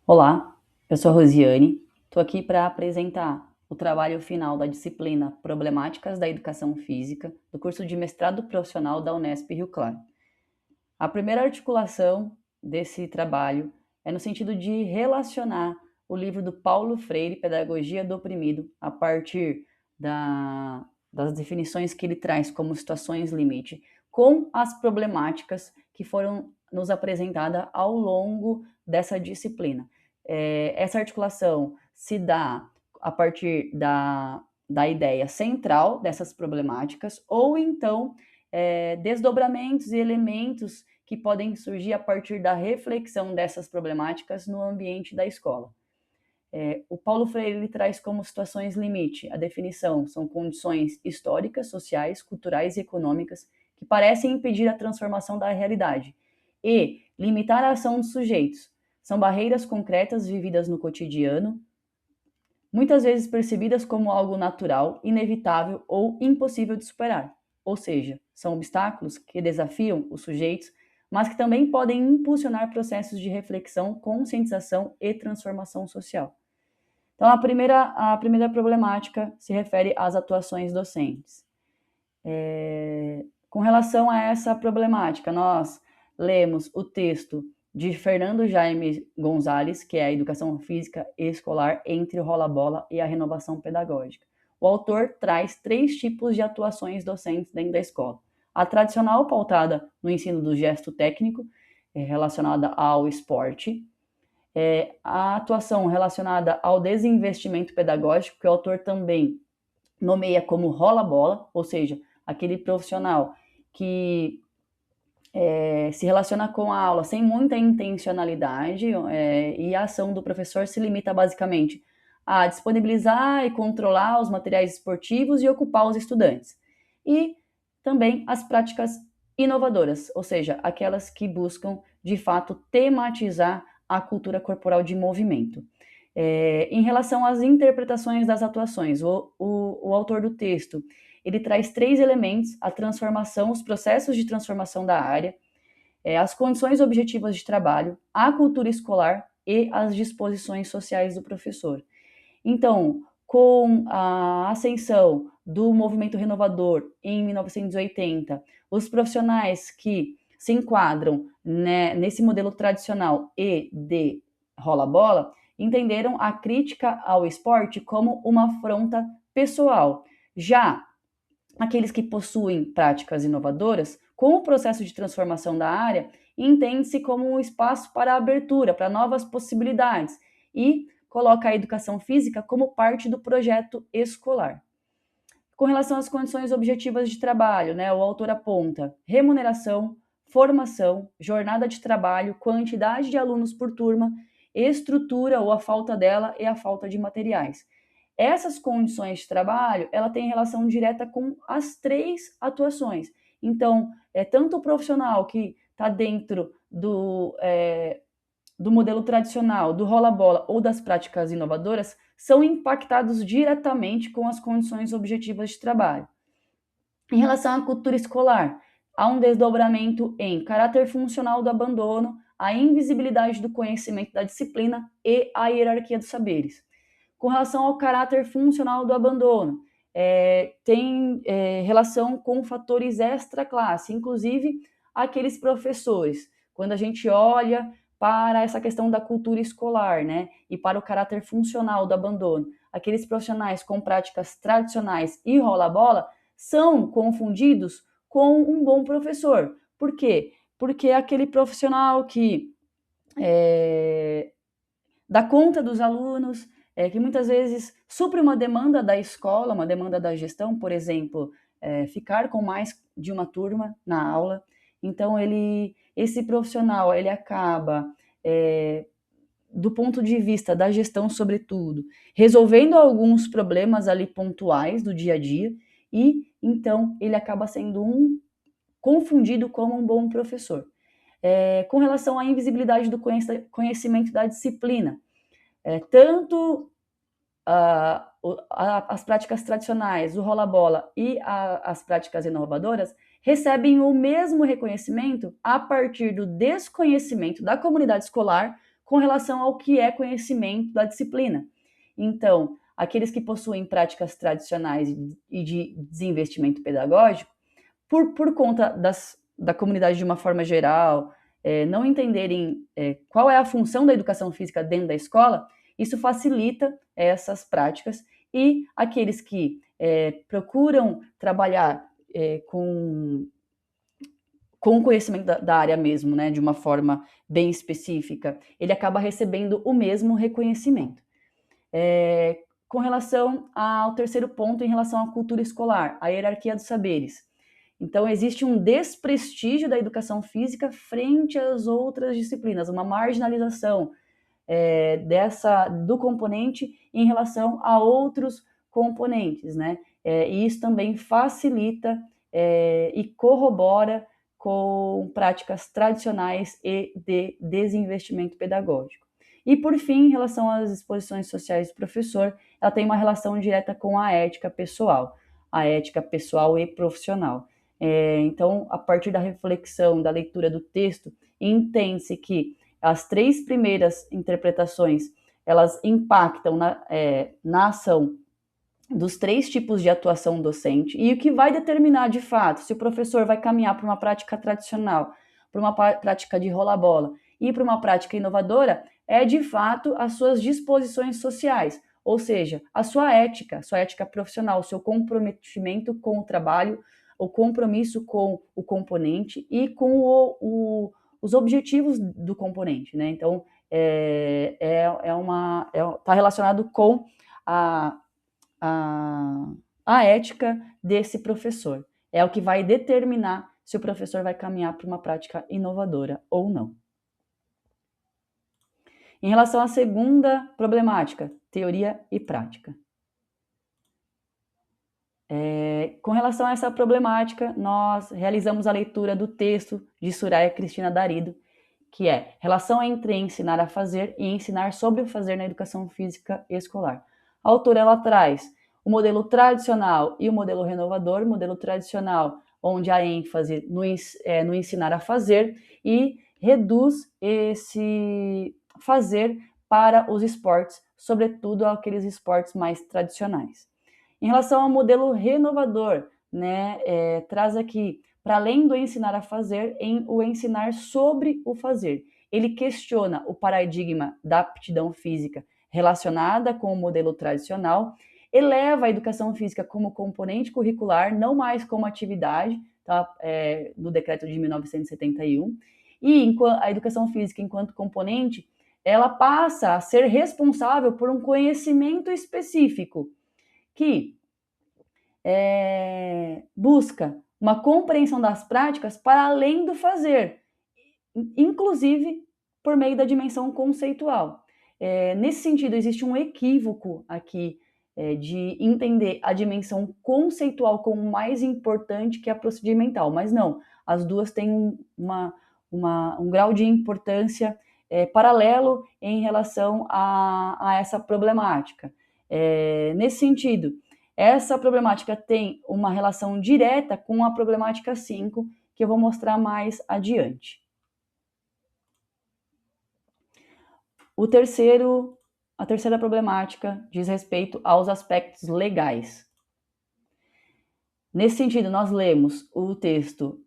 Olá, eu sou a Rosiane, estou aqui para apresentar o trabalho final da disciplina Problemáticas da Educação Física, do curso de mestrado profissional da Unesp Rio Claro. A primeira articulação desse trabalho é no sentido de relacionar o livro do Paulo Freire, Pedagogia do Oprimido, a partir das definições que ele traz como situações limite, com as problemáticas que foram nos apresentadas ao longo dessa disciplina. Essa articulação se dá a partir da ideia central dessas problemáticas, ou então desdobramentos e elementos que podem surgir a partir da reflexão dessas problemáticas no ambiente da escola. O Paulo Freire ele traz como situações limite a definição são condições históricas, sociais, culturais e econômicas que parecem impedir a transformação da realidade e limitar a ação dos sujeitos. São barreiras concretas vividas no cotidiano, muitas vezes percebidas como algo natural, inevitável ou impossível de superar. Ou seja, são obstáculos que desafiam os sujeitos, mas que também podem impulsionar processos de reflexão, conscientização e transformação social. Então, a primeira problemática se refere às atuações docentes. Com relação a essa problemática, nós lemos o texto de Fernando Jaime Gonzalez, que é a Educação Física Escolar entre o rola-bola e a renovação pedagógica. O autor traz 3 tipos de atuações docentes dentro da escola. A tradicional, pautada no ensino do gesto técnico, relacionada ao esporte. A atuação relacionada ao desinvestimento pedagógico, que o autor também nomeia como rola-bola, ou seja, aquele profissional que se relaciona com a aula sem muita intencionalidade e a ação do professor se limita basicamente a disponibilizar e controlar os materiais esportivos e ocupar os estudantes. E também as práticas inovadoras, ou seja, aquelas que buscam, de fato, tematizar a cultura corporal de movimento. Em relação às interpretações das atuações, o autor do texto ele traz 3 elementos: a transformação, os processos de transformação da área, as condições objetivas de trabalho, a cultura escolar e as disposições sociais do professor. Então, com a ascensão do movimento renovador em 1980, os profissionais que se enquadram, né, nesse modelo tradicional e de rola-bola entenderam a crítica ao esporte como uma afronta pessoal. Já aqueles que possuem práticas inovadoras, com o processo de transformação da área, entende-se como um espaço para abertura, para novas possibilidades, e coloca a educação física como parte do projeto escolar. Com relação às condições objetivas de trabalho, né, o autor aponta remuneração, formação, jornada de trabalho, quantidade de alunos por turma, estrutura ou a falta dela e a falta de materiais. Essas condições de trabalho, ela tem relação direta com as 3 atuações. Então, tanto o profissional que está dentro do modelo tradicional, do rola-bola ou das práticas inovadoras, são impactados diretamente com as condições objetivas de trabalho. Em relação à cultura escolar, há um desdobramento em caráter funcional do abandono, a invisibilidade do conhecimento da disciplina e a hierarquia dos saberes. Com relação ao caráter funcional do abandono, tem relação com fatores extra-classe, inclusive aqueles professores. Quando a gente olha para essa questão da cultura escolar, né, e para o caráter funcional do abandono, aqueles profissionais com práticas tradicionais e rola-bola são confundidos com um bom professor. Por quê? Porque é aquele profissional que dá conta dos alunos, que muitas vezes supre uma demanda da escola, uma demanda da gestão, por exemplo, ficar com mais de uma turma na aula. Então, esse profissional, ele acaba, do ponto de vista da gestão, sobretudo, resolvendo alguns problemas ali pontuais do dia a dia, e então ele acaba sendo confundido como um bom professor. Com relação à invisibilidade do conhecimento da disciplina, tanto as práticas tradicionais, o rola-bola e as práticas inovadoras recebem o mesmo reconhecimento a partir do desconhecimento da comunidade escolar com relação ao que é conhecimento da disciplina. Então, aqueles que possuem práticas tradicionais e de desinvestimento pedagógico, por conta da comunidade de uma forma geral, não entenderem qual é a função da educação física dentro da escola, isso facilita essas práticas, e aqueles que procuram trabalhar com o conhecimento da área mesmo, né, de uma forma bem específica, ele acaba recebendo o mesmo reconhecimento. Com relação ao terceiro ponto, em relação à cultura escolar, a hierarquia dos saberes. Então, existe um desprestígio da educação física frente às outras disciplinas, uma marginalização do componente em relação a outros componentes, né? E isso também facilita e corrobora com práticas tradicionais e de desinvestimento pedagógico. E, por fim, em relação às exposições sociais do professor, ela tem uma relação direta com a ética pessoal e profissional. Então, a partir da reflexão, da leitura do texto, entende-se que as 3 primeiras interpretações, elas impactam na ação dos 3 tipos de atuação docente, e o que vai determinar de fato se o professor vai caminhar para uma prática tradicional, para uma prática de rola-bola e para uma prática inovadora, é de fato as suas disposições sociais, ou seja, a sua ética profissional, o seu comprometimento com o trabalho, o compromisso com o componente e com os objetivos do componente, né? Então, está relacionado com a ética desse professor. É o que vai determinar se o professor vai caminhar para uma prática inovadora ou não. Em relação à segunda problemática, teoria e prática. Com relação a essa problemática, nós realizamos a leitura do texto de Soraya Cristina Darido, que é Relação entre ensinar a fazer e ensinar sobre o fazer na educação física escolar. A autora, ela traz o modelo tradicional e o modelo renovador, o modelo tradicional, onde há ênfase no ensinar a fazer, e reduz esse fazer para os esportes, sobretudo aqueles esportes mais tradicionais. Em relação ao modelo renovador, né, traz aqui, para além do ensinar a fazer, o ensinar sobre o fazer. Ele questiona o paradigma da aptidão física relacionada com o modelo tradicional, eleva a educação física como componente curricular, não mais como atividade, tá? No decreto de 1971, e a educação física enquanto componente, ela passa a ser responsável por um conhecimento específico, que busca uma compreensão das práticas para além do fazer, inclusive por meio da dimensão conceitual. Nesse sentido, existe um equívoco aqui de entender a dimensão conceitual como mais importante que a procedimental, mas não, as duas têm um grau de importância paralelo em relação a essa problemática. Nesse sentido, essa problemática tem uma relação direta com a problemática 5, que eu vou mostrar mais adiante. A terceira problemática diz respeito aos aspectos legais. Nesse sentido, nós lemos o texto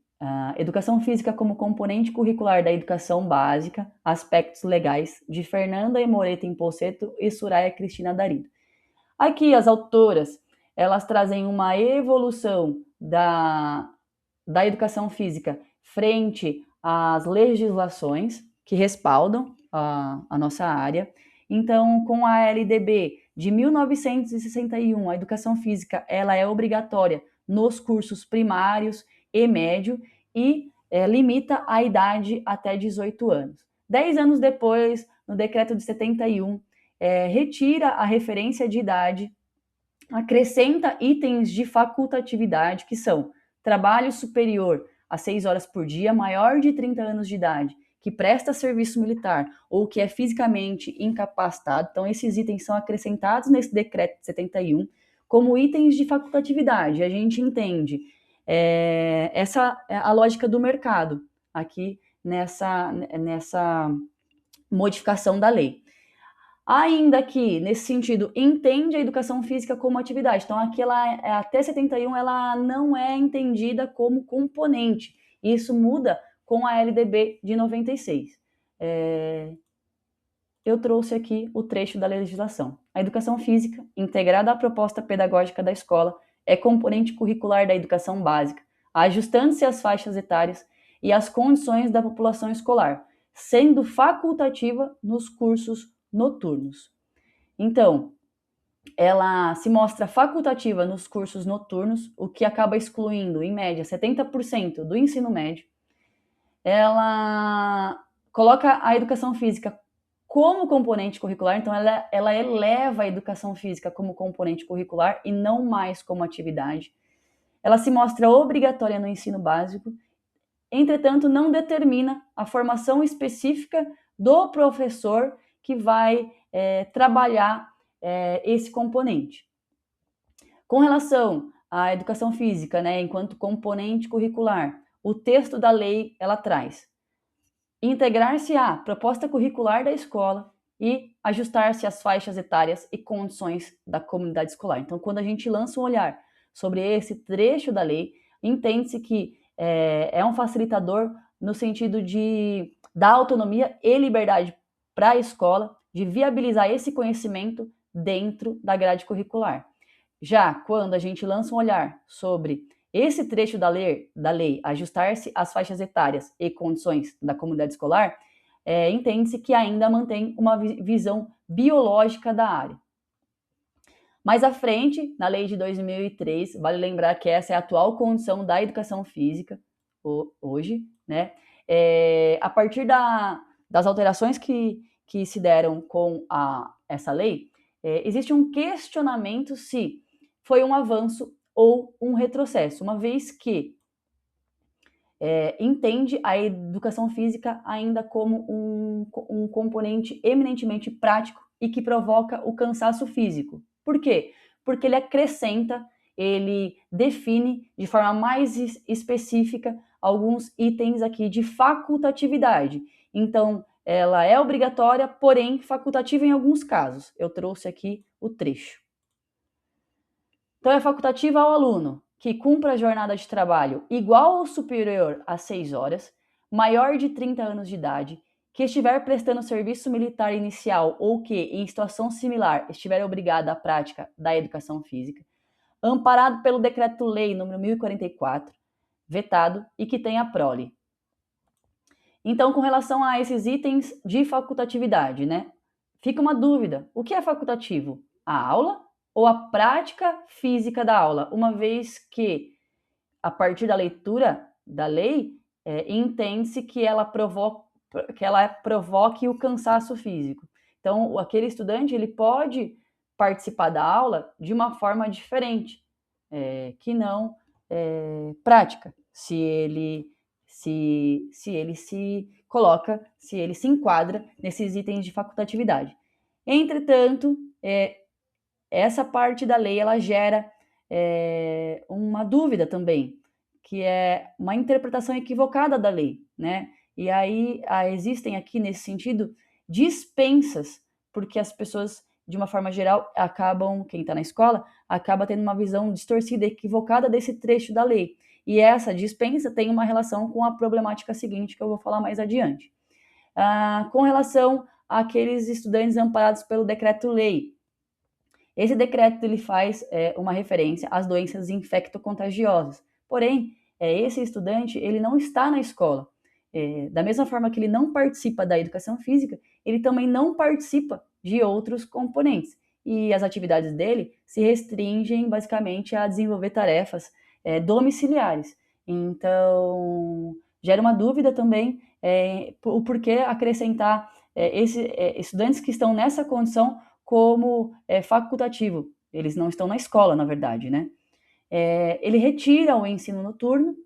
Educação Física como componente curricular da educação básica, aspectos legais, de Fernanda Emoreta Impolseto e Soraya Cristina Darido. Aqui as autoras, elas trazem uma evolução da educação física frente às legislações que respaldam a nossa área. Então, com a LDB de 1961, a educação física ela é obrigatória nos cursos primários e médio e limita a idade até 18 anos. 10 anos depois, no decreto de 71, retira a referência de idade, acrescenta itens de facultatividade, que são trabalho superior a 6 horas por dia, maior de 30 anos de idade, que presta serviço militar ou que é fisicamente incapacitado. Então, esses itens são acrescentados nesse decreto de 71 como itens de facultatividade. A gente entende essa é a lógica do mercado aqui nessa modificação da lei. Ainda que, nesse sentido, entende a educação física como atividade. Então, aqui até 71 ela não é entendida como componente. Isso muda com a LDB de 96. Eu trouxe aqui o trecho da legislação. A educação física, integrada à proposta pedagógica da escola, é componente curricular da educação básica, ajustando-se às faixas etárias e às condições da população escolar, sendo facultativa nos cursos noturnos. Então, ela se mostra facultativa nos cursos noturnos, o que acaba excluindo, em média, 70% do ensino médio. Ela coloca a educação física como componente curricular, então ela eleva a educação física como componente curricular e não mais como atividade. Ela se mostra obrigatória no ensino básico, entretanto, não determina a formação específica do professor que vai trabalhar esse componente. Com relação à educação física, né, enquanto componente curricular, o texto da lei ela traz integrar-se à proposta curricular da escola e ajustar-se às faixas etárias e condições da comunidade escolar. Então, quando a gente lança um olhar sobre esse trecho da lei, entende-se que é um facilitador no sentido de dar autonomia e liberdade para a escola de viabilizar esse conhecimento dentro da grade curricular. Já quando a gente lança um olhar sobre esse trecho da lei ajustar-se às faixas etárias e condições da comunidade escolar, entende-se que ainda mantém uma visão biológica da área. Mais à frente, na lei de 2003, vale lembrar que essa é a atual condição da educação física hoje, né? A partir das alterações que se deram com essa lei, existe um questionamento se foi um avanço ou um retrocesso, uma vez que entende a educação física ainda como um componente eminentemente prático e que provoca o cansaço físico. Por quê? Porque ele acrescenta, ele define de forma mais específica alguns itens aqui de facultatividade. Então, ela é obrigatória, porém facultativa em alguns casos. Eu trouxe aqui o trecho. Então, é facultativa ao aluno que cumpra a jornada de trabalho igual ou superior a 6 horas, maior de 30 anos de idade, que estiver prestando serviço militar inicial ou que, em situação similar, estiver obrigado à prática da educação física, amparado pelo Decreto-Lei nº 1044, vetado e que tenha prole. Então, com relação a esses itens de facultatividade, né? Fica uma dúvida. O que é facultativo? A aula ou a prática física da aula? Uma vez que, a partir da leitura da lei, entende-se que ela provoque o cansaço físico. Então, aquele estudante ele pode participar da aula de uma forma diferente, que não prática, se ele se coloca, se ele se enquadra nesses itens de facultatividade. Entretanto, essa parte da lei ela gera uma dúvida também, que é uma interpretação equivocada da lei, né? E aí existem aqui, nesse sentido, dispensas, porque as pessoas, de uma forma geral, quem está na escola, acaba tendo uma visão distorcida, equivocada desse trecho da lei. E essa dispensa tem uma relação com a problemática seguinte, que eu vou falar mais adiante. Com relação àqueles estudantes amparados pelo decreto-lei, esse decreto ele faz uma referência às doenças infectocontagiosas. Porém, esse estudante ele não está na escola. Da mesma forma que ele não participa da educação física, ele também não participa de outros componentes. E as atividades dele se restringem basicamente a desenvolver tarefas domiciliares. Então, gera uma dúvida também o porquê acrescentar estudantes que estão nessa condição como facultativo. Eles não estão na escola, na verdade, né? Ele retira o ensino noturno,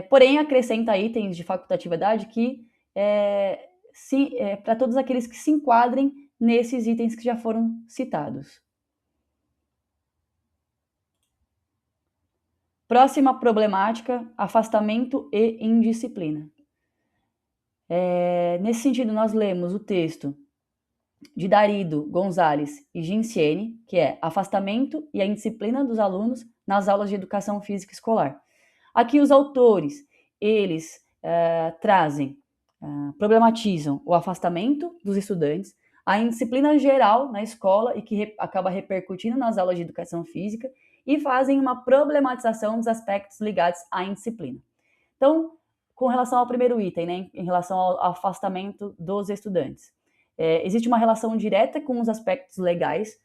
porém acrescenta itens de facultatividade que para todos aqueles que se enquadrem nesses itens que já foram citados. Próxima problemática, afastamento e indisciplina. Nesse sentido, nós lemos o texto de Darido, Gonzalez e Ginciene, que é Afastamento e a Indisciplina dos Alunos nas Aulas de Educação Física Escolar. Aqui os autores, eles problematizam o afastamento dos estudantes, a indisciplina geral na escola e que acaba repercutindo nas aulas de educação física e fazem uma problematização dos aspectos ligados à indisciplina. Então, com relação ao primeiro item, né, em relação ao afastamento dos estudantes, existe uma relação direta com os aspectos legais,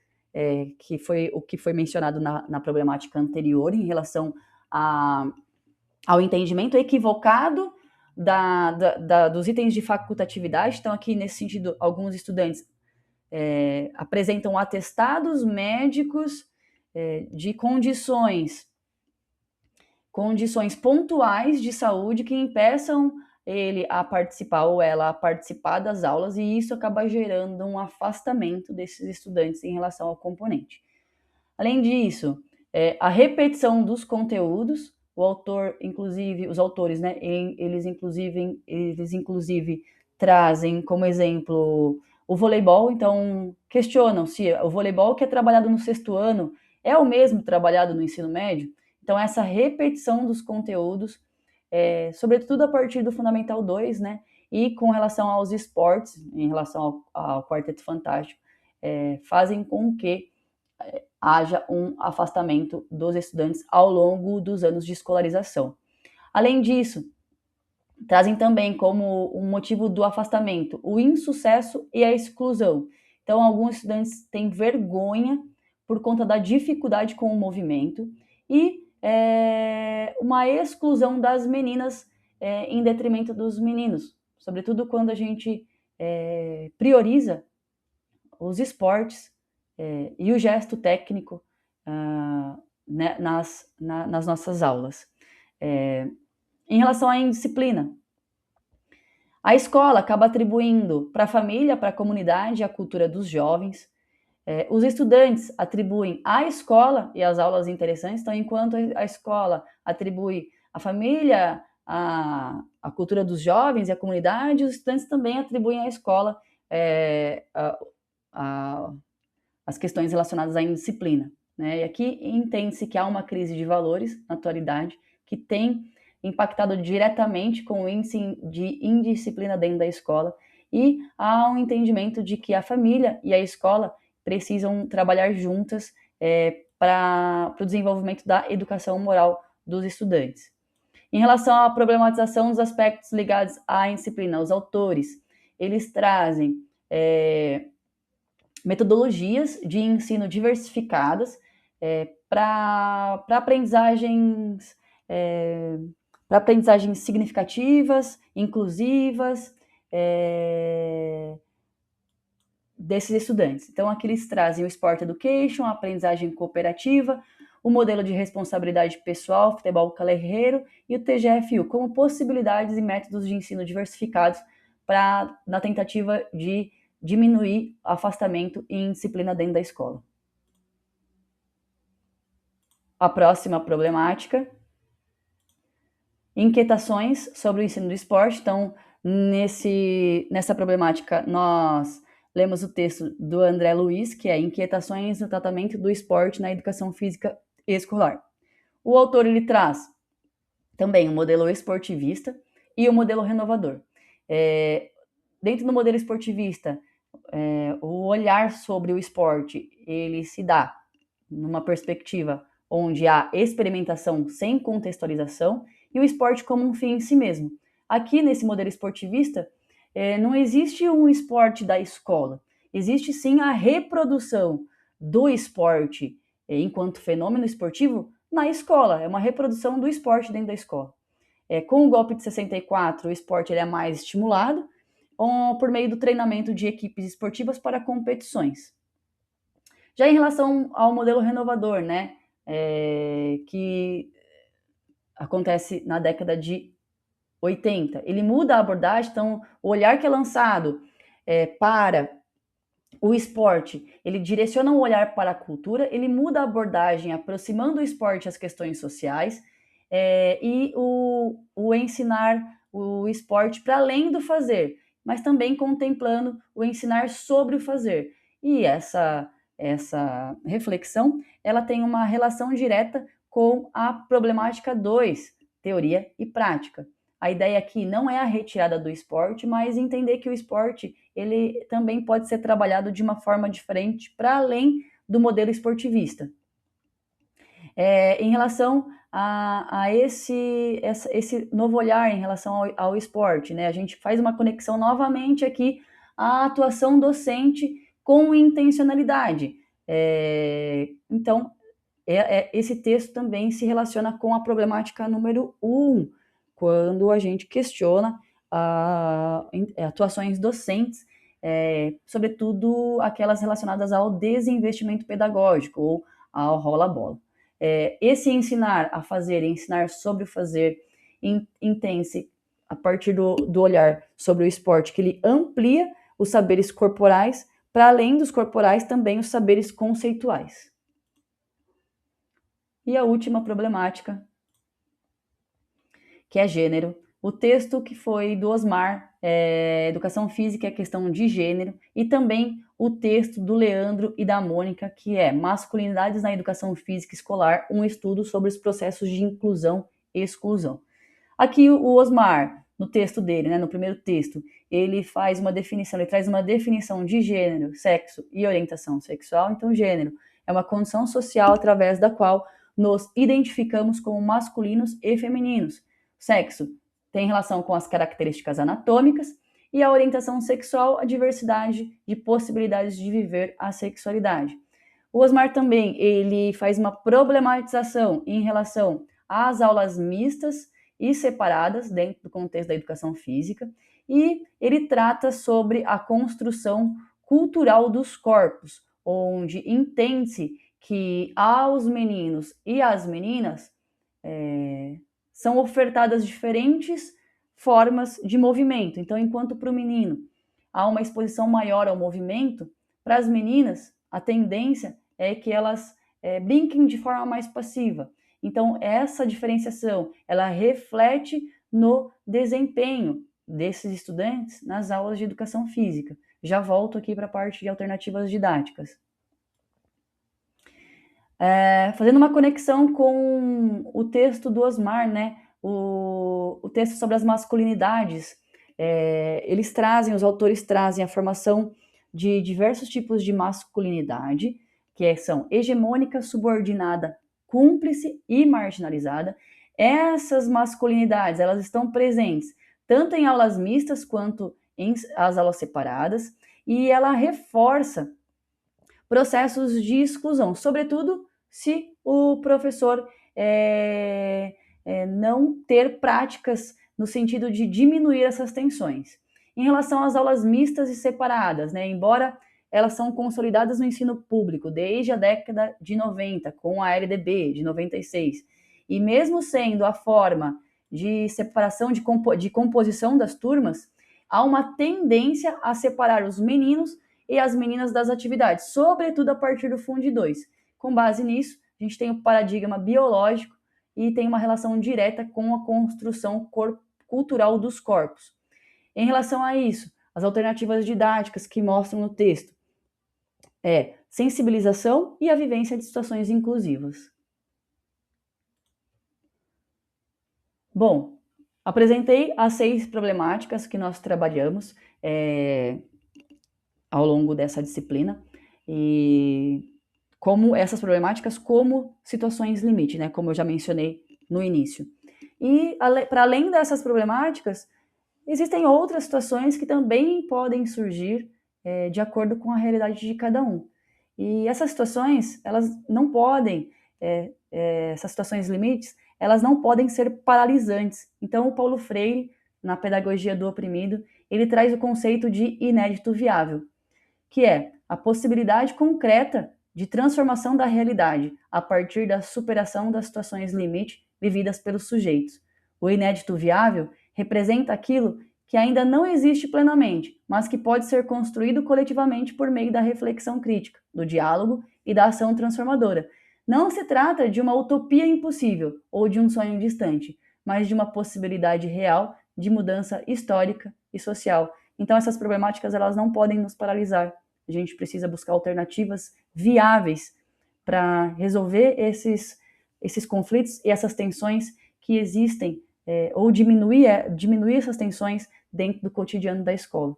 que foi o que foi mencionado na problemática anterior em relação ao entendimento equivocado dos itens de facultatividade. Então, aqui, nesse sentido, alguns estudantes apresentam atestados médicos de condições pontuais de saúde que impeçam ele a participar ou ela a participar das aulas, e isso acaba gerando um afastamento desses estudantes em relação ao componente. Além disso, a repetição dos conteúdos, o autor, inclusive, os autores, né, eles inclusive trazem como exemplo o voleibol. Então questionam se o voleibol que é trabalhado no 6º ano é o mesmo trabalhado no ensino médio. Então essa repetição dos conteúdos, sobretudo a partir do Fundamental 2, né, e com relação aos esportes, em relação ao Quarteto Fantástico, fazem com que haja um afastamento dos estudantes ao longo dos anos de escolarização. Além disso, trazem também como um motivo do afastamento o insucesso e a exclusão. Então, alguns estudantes têm vergonha por conta da dificuldade com o movimento e uma exclusão das meninas em detrimento dos meninos, sobretudo quando a gente prioriza os esportes e o gesto técnico nas nossas aulas. Em relação à indisciplina, a escola acaba atribuindo para a família, para a comunidade, a cultura dos jovens. Os estudantes atribuem à escola e às aulas interessantes. Então, enquanto a escola atribui à família a cultura dos jovens e a comunidade, os estudantes também atribuem à escola as questões relacionadas à indisciplina, né? E aqui entende-se que há uma crise de valores na atualidade que tem impactado diretamente com o índice de indisciplina dentro da escola, e há um entendimento de que a família e a escola precisam trabalhar juntas para o desenvolvimento da educação moral dos estudantes. Em relação à problematização dos aspectos ligados à indisciplina, os autores, eles trazem metodologias de ensino diversificadas para aprendizagens significativas, inclusivas desses estudantes. Então, aqui eles trazem o Sport Education, a aprendizagem cooperativa, o modelo de responsabilidade pessoal, futebol carreiro, e o TGFU, como possibilidades e métodos de ensino diversificados na tentativa de diminuir afastamento e indisciplina dentro da escola. A próxima problemática: inquietações sobre o ensino do esporte. Então, nessa problemática, nós lemos o texto do André Luiz, que é Inquietações no tratamento do esporte na educação física escolar. O autor, ele traz também o modelo esportivista e o modelo renovador. Dentro do modelo esportivista, o olhar sobre o esporte, ele se dá numa perspectiva onde há experimentação sem contextualização e o esporte como um fim em si mesmo. Aqui, nesse modelo esportivista, não existe um esporte da escola, existe sim a reprodução do esporte enquanto fenômeno esportivo na escola, é uma reprodução do esporte dentro da escola. Com o golpe de 64, o esporte ele é mais estimulado por meio do treinamento de equipes esportivas para competições. Já em relação ao modelo renovador, né, que acontece na década de 80, ele muda a abordagem. Então, o olhar que é lançado para o esporte, ele direciona um olhar para a cultura, ele muda a abordagem, aproximando o esporte às questões sociais, e o ensinar o esporte para além do fazer, mas também contemplando o ensinar sobre o fazer. E essa reflexão, ela tem uma relação direta com a problemática 2, teoria e prática. A ideia aqui não é a retirada do esporte, mas entender que o esporte ele também pode ser trabalhado de uma forma diferente para além do modelo esportivista. Em relação a esse novo olhar em relação ao esporte, né? A gente faz uma conexão novamente aqui à atuação docente com intencionalidade. Então, esse texto também se relaciona com a problemática número 1, quando a gente questiona atuações docentes, sobretudo aquelas relacionadas ao desinvestimento pedagógico ou ao rola-bola. Esse ensinar a fazer, ensinar sobre o fazer, entende-se a partir do olhar sobre o esporte, que ele amplia os saberes corporais, para além dos corporais também os saberes conceituais. E a última problemática, que é gênero. O texto que foi do Osmar, Educação Física e a Questão de Gênero, e também o texto do Leandro e da Mônica, que é Masculinidades na Educação Física Escolar, um estudo sobre os processos de inclusão e exclusão. Aqui o Osmar, no texto dele, né, no primeiro texto, ele faz uma definição, ele traz uma definição de gênero, sexo e orientação sexual. Então, gênero é uma condição social através da qual nos identificamos como masculinos e femininos. Sexo tem relação com as características anatômicas e a orientação sexual, a diversidade de possibilidades de viver a sexualidade. O Osmar também, ele faz uma problematização em relação às aulas mistas e separadas dentro do contexto da educação física, e ele trata sobre a construção cultural dos corpos, onde entende-se que aos meninos e às meninas são ofertadas diferentes formas de movimento. Então, enquanto para o menino há uma exposição maior ao movimento, para as meninas a tendência é que elas brinquem de forma mais passiva. Então, essa diferenciação, ela reflete no desempenho desses estudantes nas aulas de educação física. Já volto aqui para a parte de alternativas didáticas. Fazendo uma conexão com o texto do Osmar, né? O texto sobre as masculinidades, os autores trazem a formação de diversos tipos de masculinidade, que são hegemônica, subordinada, cúmplice e marginalizada. Essas masculinidades, elas estão presentes tanto em aulas mistas quanto em as aulas separadas, e ela reforça processos de exclusão, sobretudo se o professor não ter práticas no sentido de diminuir essas tensões. Em relação às aulas mistas e separadas, né, embora elas são consolidadas no ensino público desde a década de 90, com a LDB de 96, e mesmo sendo a forma de separação de composição das turmas, há uma tendência a separar os meninos e as meninas das atividades, sobretudo a partir do Fundi 2. Com base nisso, a gente tem o paradigma biológico e tem uma relação direta com a construção cultural dos corpos. Em relação a isso, as alternativas didáticas que mostram no texto sensibilização e a vivência de situações inclusivas. Bom, apresentei as 6 problemáticas que nós trabalhamos ao longo dessa disciplina, e como essas problemáticas como situações limite, né, como eu já mencionei no início. E para além dessas problemáticas, existem outras situações que também podem surgir de acordo com a realidade de cada um. E essas situações, elas não podem, essas situações limites, elas não podem ser paralisantes. Então, o Paulo Freire, na Pedagogia do Oprimido, ele traz o conceito de inédito viável, que é a possibilidade concreta de transformação da realidade a partir da superação das situações limite vividas pelos sujeitos. O inédito viável representa aquilo que ainda não existe plenamente, mas que pode ser construído coletivamente por meio da reflexão crítica, do diálogo e da ação transformadora. Não se trata de uma utopia impossível ou de um sonho distante, mas de uma possibilidade real de mudança histórica e social. Então, essas problemáticas elas não podem nos paralisar. A gente precisa buscar alternativas viáveis para resolver esses conflitos e essas tensões que existem, ou diminuir essas tensões dentro do cotidiano da escola.